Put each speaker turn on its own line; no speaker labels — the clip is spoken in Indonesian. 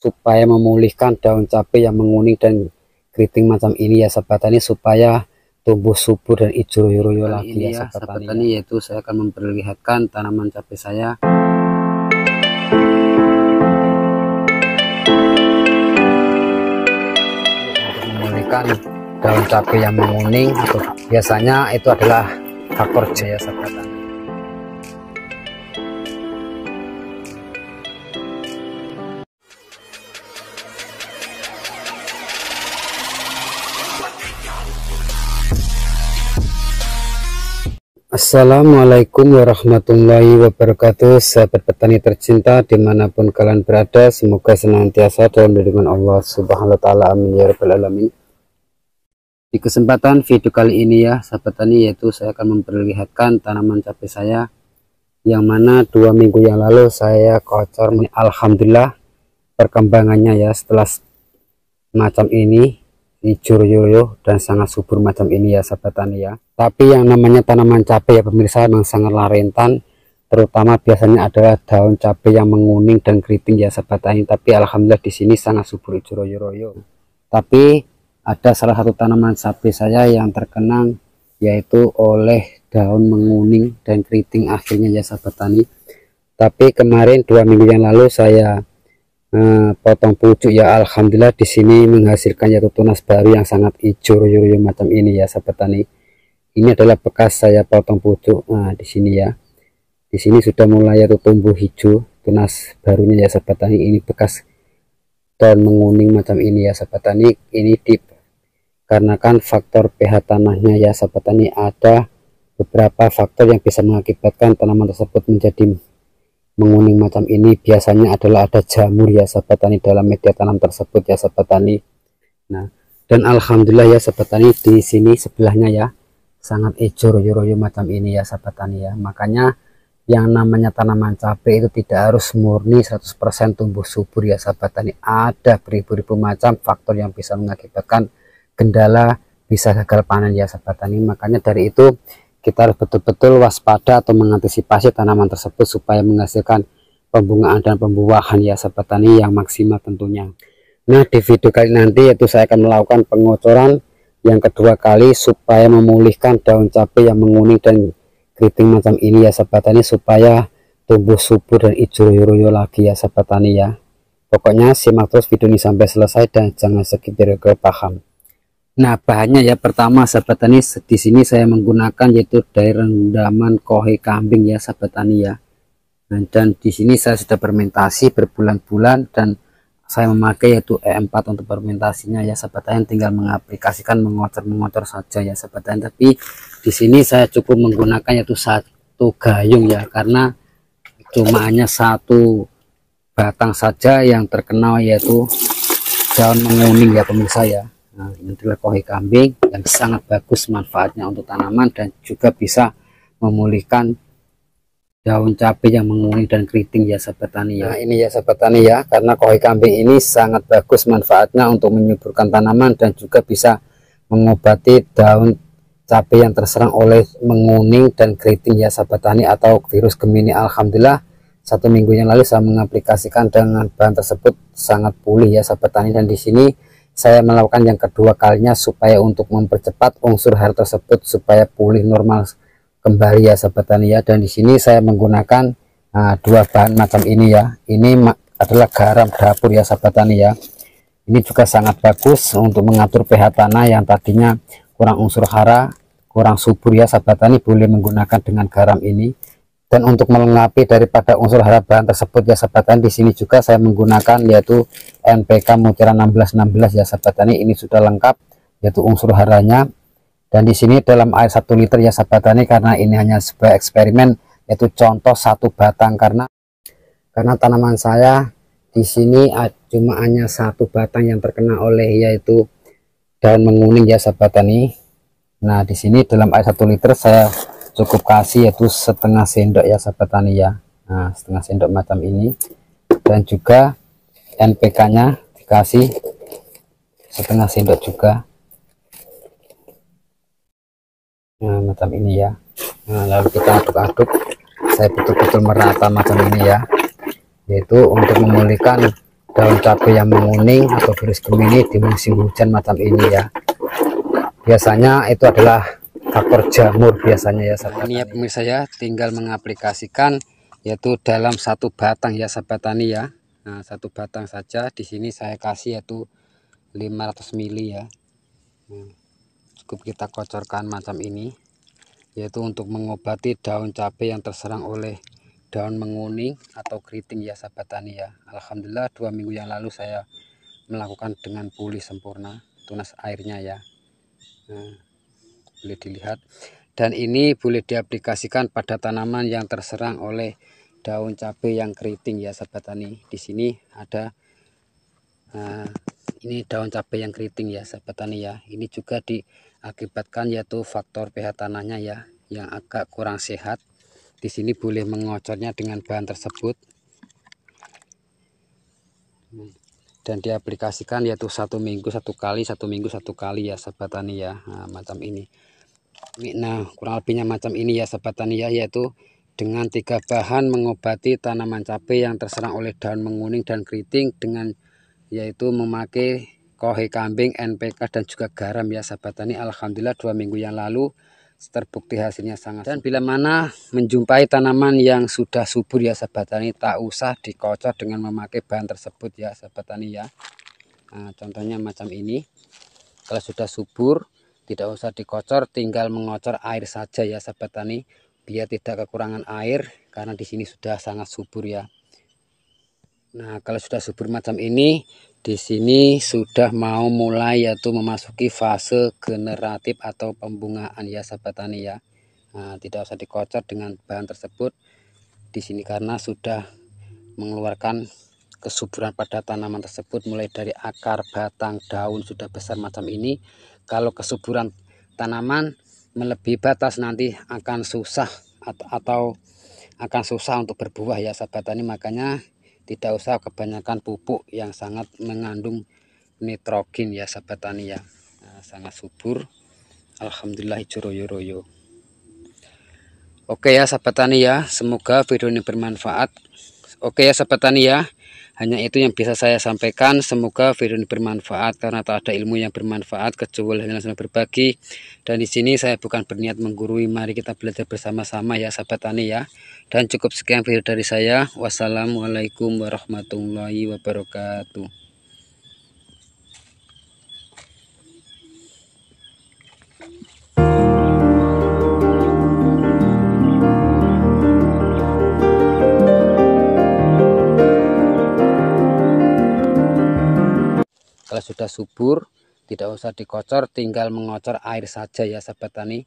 supaya memulihkan daun cabai yang menguning dan keriting macam ini ya sahabat tani, supaya tumbuh subur dan hijau royo-royo lagi ya sahabat tani. Yaitu saya akan memperlihatkan tanaman cabai saya untuk memulihkan daun cabai yang menguning. Biasanya itu adalah faktor J ya sahabat tani. Assalamualaikum warahmatullahi wabarakatuh, sahabat petani tercinta dimanapun kalian berada, semoga senantiasa dalam lindungan Allah Subhanahu wa Ta'ala, amin ya rabbal alamin. Di kesempatan video kali ini ya sahabat tani, yaitu saya akan memperlihatkan tanaman cabai saya yang mana 2 minggu yang lalu saya kocor. Alhamdulillah perkembangannya ya, setelah macam ini hijau royo dan sangat subur macam ini ya sahabat tani ya. Tapi yang namanya tanaman cabai ya pemirsa memang sangatlah rentan, terutama biasanya adalah daun cabai yang menguning dan keriting ya sahabat tani. Tapi alhamdulillah di sini sangat subur hijau royo. Tapi ada salah satu tanaman cabai saya yang terkena, yaitu oleh daun menguning dan keriting akhirnya ya sahabat tani. Tapi kemarin 2 minggu yang lalu saya potong pucuk ya, alhamdulillah di sini menghasilkan yaitu tunas baru yang sangat hijau royo macam ini ya sahabat tani. Ini adalah bekas saya potong pucuk. Nah di sini ya, di sini sudah mulai yaitu tumbuh hijau tunas barunya ya sahabat tani. Ini bekas daun menguning macam ini ya sahabat tani. Ini dikarenakan faktor pH tanahnya ya sahabat tani. Ada beberapa faktor yang bisa mengakibatkan tanaman tersebut menjadi menguning macam ini. Biasanya adalah ada jamur ya sahabat tani dalam media tanam tersebut ya sahabat tani. Nah dan alhamdulillah ya sahabat tani, di sini sebelahnya ya sangat hijau royo macam ini ya sahabat tani ya. Makanya yang namanya tanaman cabai itu tidak harus murni 100% tumbuh subur ya sahabat tani. Ada beribu-ribu macam faktor yang bisa mengakibatkan kendala bisa gagal panen ya sahabat tani. Makanya dari itu kita harus betul-betul waspada atau mengantisipasi tanaman tersebut supaya menghasilkan pembungaan dan pembuahan ya sahabat tani yang maksimal tentunya. Nah di video kali nanti yaitu saya akan melakukan pengocoran yang kedua kali supaya memulihkan daun cabai yang menguning dan keriting macam ini ya sahabat tani, supaya tumbuh subur dan hijau royo lagi ya sahabat tani ya. Pokoknya simak terus video ini sampai selesai dan jangan skip biar paham. Nah bahannya ya, pertama sahabat tani di sini saya menggunakan yaitu dari rendaman kohe kambing ya sahabat tani ya. Nah, dan di sini saya sudah fermentasi berbulan-bulan dan saya memakai yaitu E4 untuk fermentasinya ya sahabat tani. Tinggal mengaplikasikan mengocor saja ya sahabat tani. Tapi di sini saya cukup menggunakan yaitu 1 gayung ya, karena cuma hanya 1 batang saja yang terkena yaitu daun menguning ya pemirsa ya. Nah ini adalah kohe kambing yang sangat bagus manfaatnya untuk tanaman dan juga bisa memulihkan daun cabai yang menguning dan keriting ya sahabat tani ya. Nah ini ya sahabat tani ya, karena kohe kambing ini sangat bagus manfaatnya untuk menyuburkan tanaman dan juga bisa mengobati daun cabai yang terserang oleh menguning dan keriting ya sahabat tani atau virus Gemini. Alhamdulillah 1 minggu yang lalu saya mengaplikasikan dengan bahan tersebut sangat pulih ya sahabat tani. Dan di sini saya melakukan yang kedua kalinya supaya untuk mempercepat unsur hara tersebut supaya pulih normal kembali ya sahabat tani ya. Dan di sini saya menggunakan 2 bahan macam ini ya. Ini adalah garam dapur ya sahabat tani ya. Ini juga sangat bagus untuk mengatur pH tanah yang tadinya kurang unsur hara, kurang subur ya sahabat tani, boleh menggunakan dengan garam ini. Dan untuk melengkapi daripada unsur hara bahan tersebut ya sahabat tani, di sini juga saya menggunakan yaitu NPK mutiara 1616 ya sahabat tani. Ini sudah lengkap yaitu unsur haranya. Dan di sini dalam air 1 liter ya sahabat tani, karena ini hanya sebuah eksperimen yaitu contoh 1 batang, karena tanaman saya di sini cuma hanya 1 batang yang terkena oleh yaitu daun menguning ya sahabat tani. Nah di sini dalam air 1 liter saya cukup kasih yaitu setengah sendok ya sahabat tani ya. Nah setengah sendok macam ini, dan juga NPK nya dikasih setengah sendok juga. Nah macam ini ya. Nah lalu kita aduk-aduk, saya betul-betul merata macam ini ya, yaitu untuk memulihkan daun cabai yang menguning atau virus Gemini di musim hujan macam ini ya. Biasanya itu adalah faktor jamur biasanya ya sahabat tani. Ini ya pemirsa ya, tinggal mengaplikasikan yaitu dalam satu batang ya sahabat tani ya. Nah, satu batang saja di sini saya kasih yaitu 500 mili ya. Cukup kita kocorkan macam ini, yaitu untuk mengobati daun cabai yang terserang oleh daun menguning atau keriting ya sahabat tani ya. Alhamdulillah 2 minggu yang lalu saya melakukan dengan pulih sempurna, tunas airnya ya. Nah, boleh dilihat, dan ini boleh diaplikasikan pada tanaman yang terserang oleh daun cabai yang keriting ya sahabat tani. Di sini ada ini daun cabai yang keriting ya sahabat tani ya. Ini juga diakibatkan yaitu faktor pH tanahnya ya yang agak kurang sehat. Di sini boleh mengocornya dengan bahan tersebut dan diaplikasikan yaitu 1 minggu 1 kali, 1 minggu 1 kali ya sahabat tani ya. Nah, macam ini. Nah, kurang lebihnya macam ini ya sahabat tani ya, yaitu dengan 3 bahan mengobati tanaman cabai yang terserang oleh daun menguning dan keriting, dengan yaitu memakai kohe kambing, NPK dan juga garam ya sahabat tani. Alhamdulillah 2 minggu yang lalu terbukti hasilnya sangat. Dan bila mana menjumpai tanaman yang sudah subur ya sahabat tani, tak usah dikocor dengan memakai bahan tersebut ya sahabat tani ya. Nah, contohnya macam ini. Kalau sudah subur tidak usah dikocor, tinggal mengocor air saja ya sahabat tani, biar tidak kekurangan air karena di sini sudah sangat subur ya. Nah, kalau sudah subur macam ini, di sini sudah mau mulai yaitu memasuki fase generatif atau pembungaan ya sahabat tani ya. Nah, tidak usah dikocor dengan bahan tersebut di sini karena sudah mengeluarkan kesuburan pada tanaman tersebut, mulai dari akar, batang, daun sudah besar macam ini. Kalau kesuburan tanaman melebihi batas nanti akan susah atau akan susah untuk berbuah ya sahabat tani. Makanya tidak usah kebanyakan pupuk yang sangat mengandung nitrogen ya sahabat tani ya. Nah, sangat subur. Alhamdulillah hijau royo-royo. Oke ya sahabat tani ya, semoga video ini bermanfaat. Oke ya sahabat tani ya, hanya itu yang bisa saya sampaikan. Semoga video ini bermanfaat, karena tak ada ilmu yang bermanfaat kecuali yang langsung berbagi. Dan di sini saya bukan berniat menggurui, mari kita belajar bersama-sama ya sahabat tani ya. Dan cukup sekian video dari saya. Wassalamualaikum warahmatullahi wabarakatuh. Kalau sudah subur tidak usah dikocor, tinggal mengocor air saja ya sahabat tani,